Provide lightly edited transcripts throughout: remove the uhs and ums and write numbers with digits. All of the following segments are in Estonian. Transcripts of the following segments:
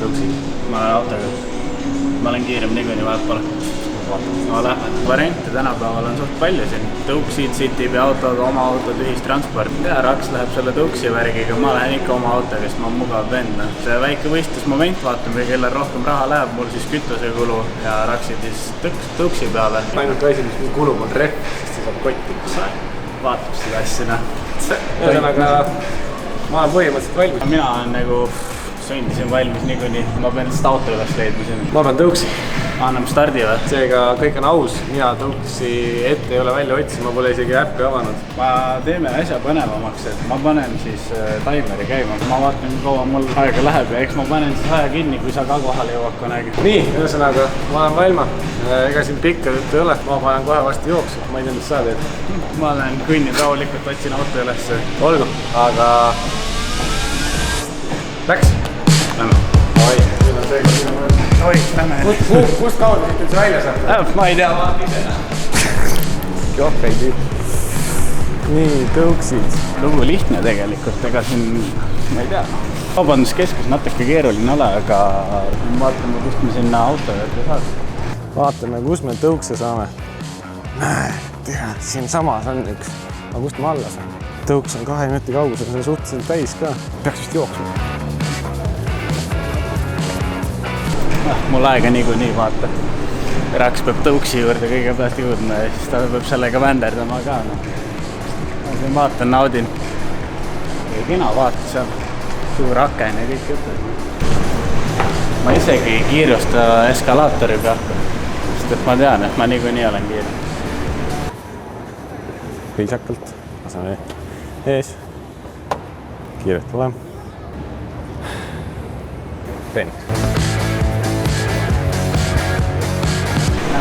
tõuksi. Ma olen autoga. Ma olen kiirem niikuinii vahepeal. No lähen. Variante tänapäeval on suht palju siin. Tõuksid, Citib ja autod, oma autod, ühistransport. Ja Raks läheb selle tõuksi värgiga. Ma lähen ikka oma autoga, sest ma olen mugav vend. See väike võistlusmoment vaatame, kellel rohkem raha läheb. Mul siis kütusekulu ja Raksid siis tõuksi peale. Ainult asi, mis mul kulub on rehv, sest see saab kotti. Vaatab seda asjana. Ühesõnaga, ma olen põhimõtteliselt valmis. Mina olen nagu sõndisin valmis niikuinii. Ma pean lihtsalt auto üles leidma siin. Ma pean tõuksi. Anname stardi või? Seega kõik on aus. Mina tõuksi ette ei ole välja otsima, ma pole isegi äppi avanud. Ma teeme asja põnevamaks, et ma panen siis taimeri käima. Ma vaatan, kaua mul aega läheb ja eks ma panen siis aja kinni, kui sa ka kohale jõuad kunagi. Nii, ühesõnaga, ma olen valma. Ega siin pikka juttu ei ole. Ma panen kohe vasti jooksu. Ma ei tea, mis sa teed. Ma olen kõnnin rahulikult, otsin auto üles. Olgu, aga... Läks? Lähme. Oi, siin on seega sinu mõelda. Oi, lähme. Kust kaudu siit üldse välja saab? Ma ei tea, vaata ise. Johvei tüüp. Nii, tõuksid. Lugu lihtne tegelikult, ega siin, ma ei tea. Kaubanduskeskus natuke keeruline ole, aga vaatame, kust me sinna auto juurde saad. Vaatame, kus me tõukse saame. Tea, siin samas on üks. Aga kust ma alla saan? Tõuks on 2 minuti kaugusel, see on suhteliselt täis ka. Peaks vist jooksma. Mul aega niikuinii vaata. Raks peab tõuksi juurde kõigepealt jõudma ja siis ta peab sellega vänderdama ka. Ma siin vaatan, naudin. Ja kena vaata seal. Suur aken ja kõik jutud. Ma isegi ei kiirusta eskalaatoriga, sest et ma tean, et ma niikuinii olen kiire. Viisakalt. Laseme ees. Kiiret pole. Peen.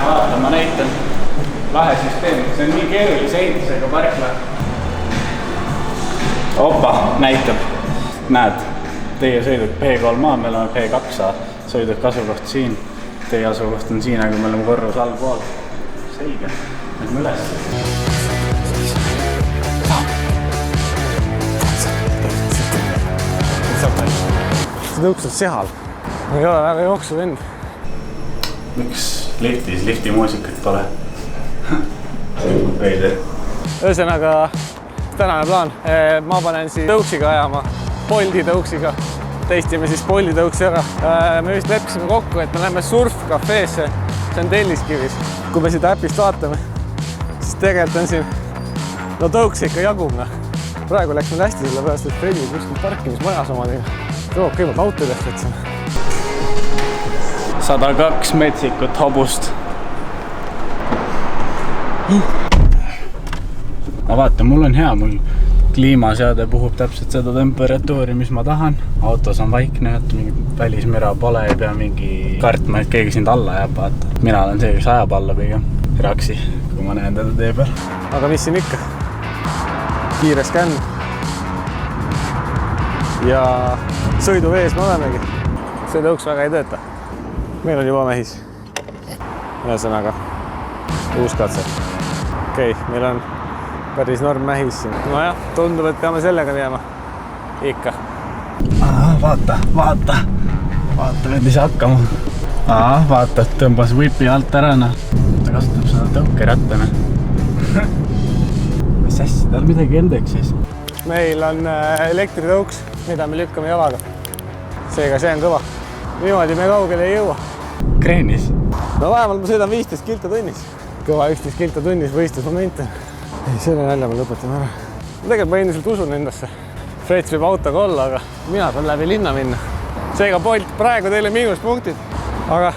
Vaata, ma näitan lahe süsteem. See on nii keerulise ehitusega parkla. Opa, näitab. Näed, teie sõiduk P3A, meil on P2A. Sõiduk asukoht siin. Teie asukoht on siin, aga me oleme korrus allpool. Selge. Lähme üles. See tõuks on seal. Ei ole väga jooksu vend. Miks liftis liftimuusikat pole? Veidi. Ühesõnaga, tänane plaan. Ma panen siis tõuksiga ajama, Bolti tõuksiga. Teistime siis Bolti tõuksi ära. Me vist leppisime kokku, et me läheme surfkafeesse. See on Telliskivis. Kui me siit äpist vaatame, siis tegelikult on siin tõuks ikka jagumna. Praegu läks meil hästi sellepärast, et Fredi kuskil parkimismajas omadega. Toob kõigepealt auto üles võtsime. 102 metsikut hobust. Ma vaatan, mul on hea, mul kliimaseade puhub täpselt seda temperatuuri, mis ma tahan. Autos on vaikne, et mingi välismüra pole, ei pea mingi kartma, et keegi sind alla jääb, vaata. Mina olen see, kes ajab alla pigem Raksi, kui ma näen teda tee peal. Aga mis siin ikka? Kiire skänn. Ja sõiduvees me olemegi. See tõuks väga ei tööta. Meil on juba mehis. Ühesõnaga, uus katse. Okei, meil on päris norm mehis siin. Nojah, tundub, et peame sellega teema. Ikka. Vaata. Vaata, et ei saa hakkama. Vaata, et tõmbas whipi alt ära. Ta kasutab seda tõukerattana. Mis asja, tal midagi endeks siis? Meil on elektritõuks, mida me lükkame jalaga. Seega see on kõva. Niimoodi me kaugele ei jõua. Kreenis? No vähemalt ma sõidan 15 kilta tunnis. Kõva 11 kilta tunnis võistlusmoment. Ei, selle nälja me lõpetame ära. Tegelikult ma endiselt usun endasse. Freds võib autoga olla, aga mina pean läbi linna minna. Seega Bolt praegu teile miinuspunktid. Aga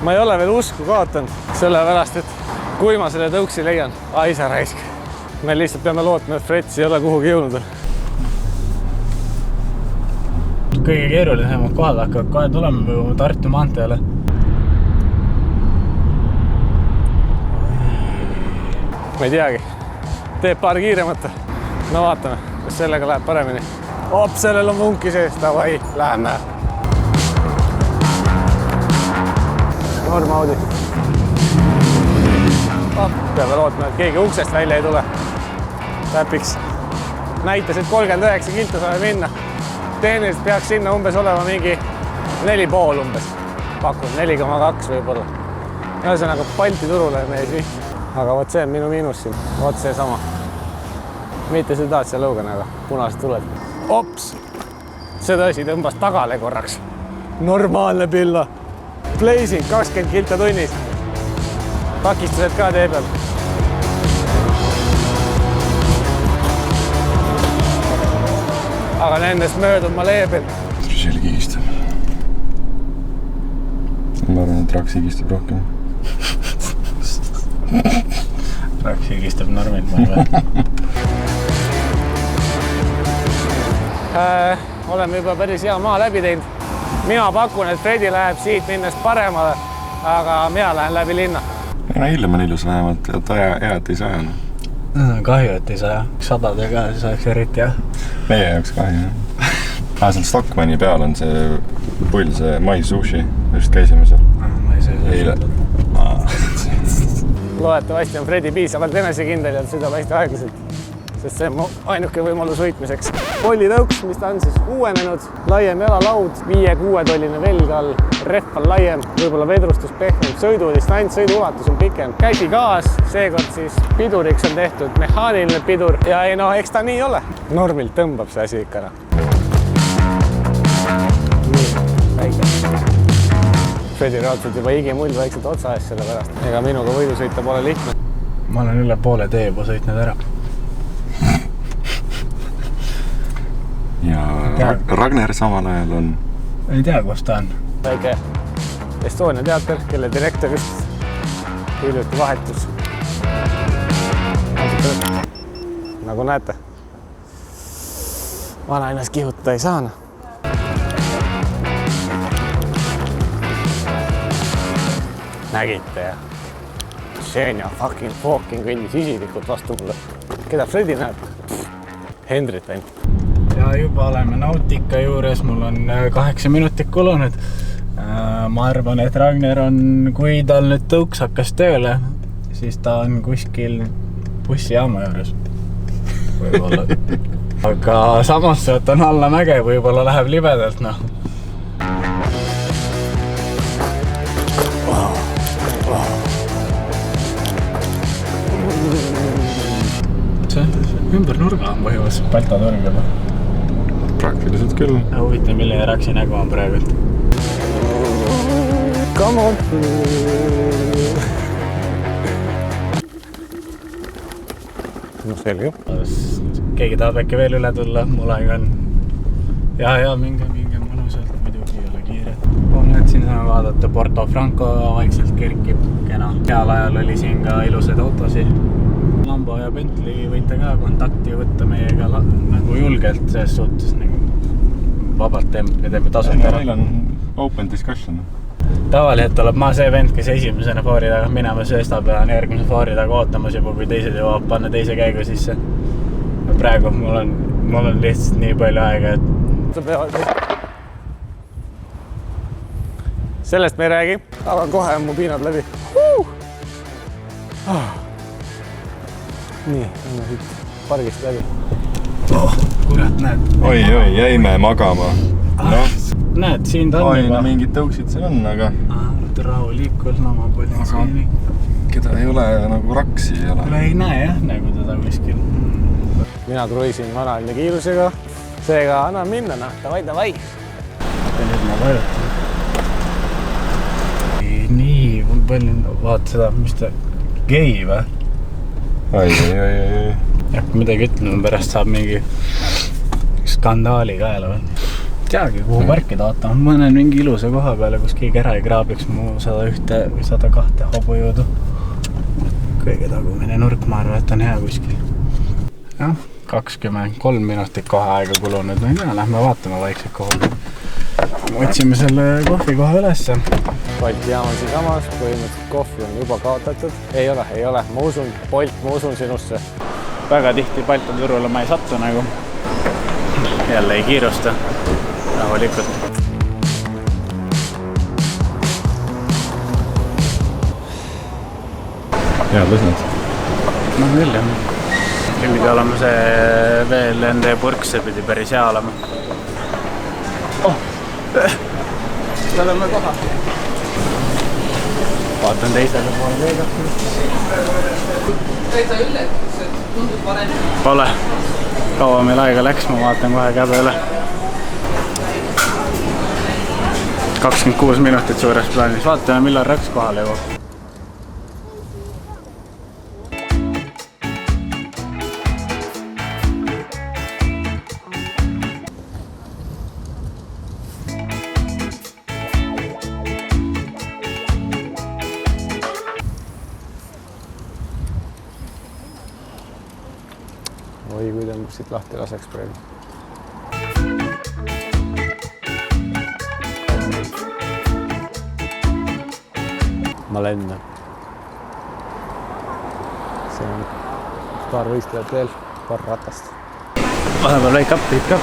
ma ei ole veel usku kaotanud. Sellepärast, et kui ma selle tõuksi leian, isa raisk. Me lihtsalt peame lootma, et Freds ei ole kuhugi jõudnud. Kõige keerulisemad kohad hakkavad kohe tulema Tartu maanteele. Ma ei teagi. Teeb paar kiiremat. No vaatame, kas sellega läheb paremini. Sellel on vunki sees, davai, läheme. Norm Audi. Peame lootma, et keegi uksest välja ei tule. Täpiks. Näitas, et 39 kilta saame minna. Tehniliselt peaks sinna umbes olema mingi 4,5 umbes. Pakun 4,2 võib-olla. Ühesõnaga Balti turule meie siht. Aga vot see on minu miinus siin. Vot see sama. Mitte see Dacia Logan, aga punased tuled. Ops! See tõsi tõmbas tagale korraks. Normaalne pilla. Blazing 20 kilta tunnis. Takistused ka tee peal. Aga nendest möödun ma leebel. Michelle kigistab. Ma arvan, et Raks higistab rohkem. Raks higistab normilt, ma arvan. Oleme juba päris hea maa läbi teinud. Mina pakun, et Fredi läheb siit minnes paremale, aga mina lähen läbi linna. Hiljem on ilus vähemalt, et hea, et ei saa. Kahju, et ei saa. Sadadega siis oleks eriti jah. Meie jaoks kahju. Seal Stockmanni peal on see pull, see Mai Sushi. Just käisime seal. Ma ei saa Eile. Loodetavasti on Fredi piisavalt enesekindel ja sõidab hästi aeglaselt. Sest see on ainuke võimalus võitmiseks. Pollitõuks, mis ta on siis uuenenud, laiem jalalaud, 5-6-tolline velg all, rehv on laiem, võib-olla vedrustus pehmem, sõidudistants, sõiduulatus on pikem. Käsi gaas, seekord siis piduriks on tehtud mehaaniline pidur ja ei noh, eks ta nii ole. Normilt tõmbab see asi ikka. Fredi raudselt juba igimull vaikselt otsa ees selle pärast. Ega minuga võidu sõita pole lihtne. Ma olen üle poole tee juba sõitnud ära. Ja Ragnar samal ajal on... Ei tea, kus ta on. Väike Estonia teater, kelle direktor just hiljuti vahetus. Nagu näete, vana ennast kihutada ei saana. Nägite ja Xenia fucking kõndis isilikult vastu mulle. Keda Fredi näeb? Hendrit ainult. Ja juba oleme Nautica juures, mul on 8 minutit kulunud. Ma arvan, et Ragnar on, kui tal nüüd tõuks hakkas tööle, siis ta on kuskil bussijaama juures. Võib-olla. Aga samas sealt on alla mäge, võib-olla läheb libedalt, noh. See ümber nurga on põhimõtteliselt Balta turg juba. Praktiliselt küll. Huvitav, milline Raksi nägu on praegu. Come on! No selge. Keegi tahab äkki veel üle tulla, mul aeg on. Ja, minge mõnusalt, muidugi ei ole kiire. Nüüd siin saame vaadata Porto Franco vaikselt kerkib kena. Heal ajal oli siin ka ilusaid autosid. Lambo ja Bentley võite ka kontakti võtta meiega nagu julgelt, selles suhtes nagu vabalt teeme tasult ära. Meil on open discussion. Tavaliselt tuleb ma see vend, kes esimesena foori taga minema söösta pean järgmise foori taga ootamas juba, kui teised jõuab panna teise käigu sisse. Praegu mul on lihtsalt nii palju aega, et... Sellest me ei räägi, aga kohe on mu piinad läbi. Nii, anna siit pargist läbi. Kurat, näed. Oi, jäime magama. No. Näed, siin ta on juba. Mingid tõuksid seal on, aga... Rahulikult, no ma polin siin. Keda ei ole nagu Raksi ei ole. Ei näe jah, nagu teda kuskil. Mina kruisin vanaline kiirusega. Seega annan minna, davai. Ja nüüd ma vajutan. Nii, palju vaata seda, mis ta... Gei või? Ai. Ja kui midagi ütlen, pärast saab mingi skandaali kaela või. Teagi, kuhu parkida vaatama. Ma näen mingi ilusa koha peale, kus keegi ära ei kraabiks mu 101 või 102 hobujõudu. Kõige tagumine nurk, ma arvan, et on hea kuskil. Jah, 23 minutit kohe aega kulunud. No ei tea, lähme vaatama vaikselt kohu. Otsime selle kohvi kohe ülesse. Balti jaam on siin samas, põhimõtteliselt kohvi on juba kaotatud. Ei ole. Ma usun, Bolt, ma usun sinusse. Väga tihti Balti turule ma ei sattu nagu. Jälle ei kiirusta. Rahulikult. Head lõsnad. No küll jah. Siin pidi olema see VLND purk, see pidi päris hea olema. oleme kohal. Vaatan teisele poole veega. Täitsa ülletus, et tundub varem. Pole. Kaua meil aega läks, ma vaatan kohe käbe üle. 26 minutit suures plaanis. Vaatame, millal Raks kohale jõuab. Oi, kui tõmbab siit lahti laseks praegu. Ma lendan. See on paar võistlejat veel, paar ratast. Vahepeal väike update ka.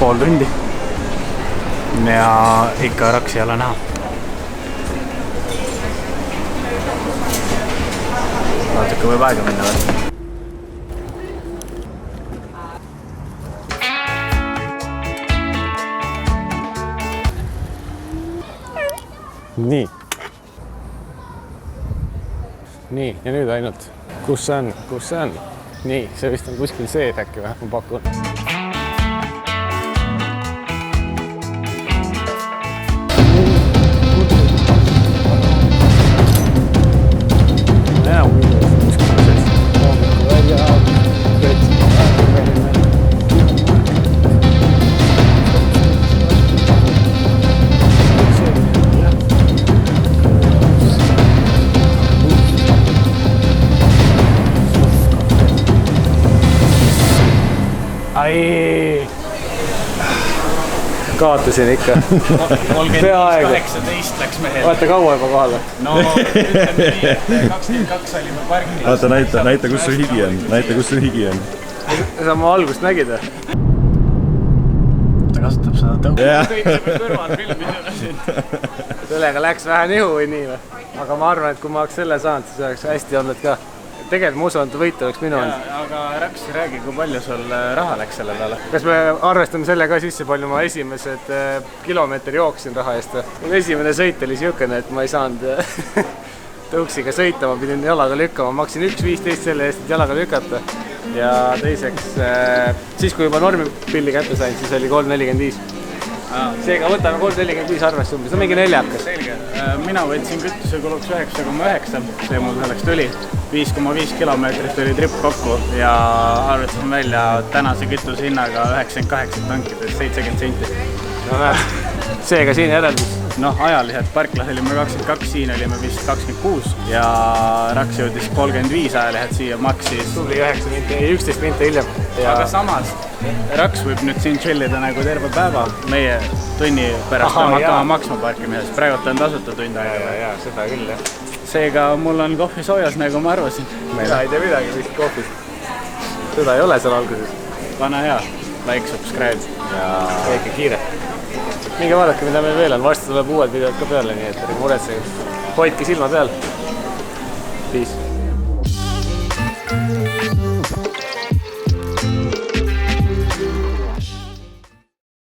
Pool tundi. Ja ikka Raksi ei ole näha. Natuke võib aega minna veel. Nii. Nii, ja nüüd ainult. Kus see on? Kus see on? Nii, see vist on kuskil seed äkki või? Ma pakun. Ai! Kaotasin ikka. 18 läks mehel. Olete kaua juba kohal? No, ütleme nii, et 22 olime pargis. Vaata, näita, kus su higi on. Näita, kus su higi on. Sa ma algust nägid või? Ta kasutab seda tõugu. Sõitsime kõrval filmidele siin. Sellega läks vähe nihu või nii või? Aga ma arvan, et kui ma oleks selle saanud, siis oleks hästi olnud ka. Tegelikult ma usun, et võit oleks minu olnud. Aga Raks, räägi, kui palju sul raha läks selle peale? Kas me arvestame selle ka sisse, palju ma esimesed kilomeetri jooksin raha eest? Esimene sõit oli siukene, et ma ei saanud tõuksiga sõita, ma pidin jalaga lükkama. Maksin 1.15 selle eest, et jalaga lükata. Ja teiseks, siis kui juba normipilli kätte sain, siis oli 3.45. Seega võtame 3.45 arvesse umbes, see on mingi neljakas. Selge. Mina võtsin kütuse kuluks 9,9, see mul selleks tuli. 5,5 kilomeetrit oli trip kokku ja arvestasin välja tänase kütuse hinnaga 98 tankides 70 senti. No näed, seega siin järeldus. Noh, ajalised parklas olime 22, siin olime vist 26 ja Raks jõudis 35 ajalehed siia maksis. Tubli 11 minti hiljem. Aga samas, Raks võib nüüd siin chillida nagu terve päeva. Meie tunni pärast peame hakkama maksma parkimises. Praegult on tasuta tund aega. Ja, seda küll, jah. Seega mul on kohvi soojas, nagu ma arvasin. Mina ei tea midagi vist kohvis. Seda ei ole seal alguses. Pane hea, like, subscribe ja väike kiire. Minge vaadake, mida meil veel on. Varsti tuleb uued videod ka peale, nii et ärge muretsege. Hoidke silma peal. Peace.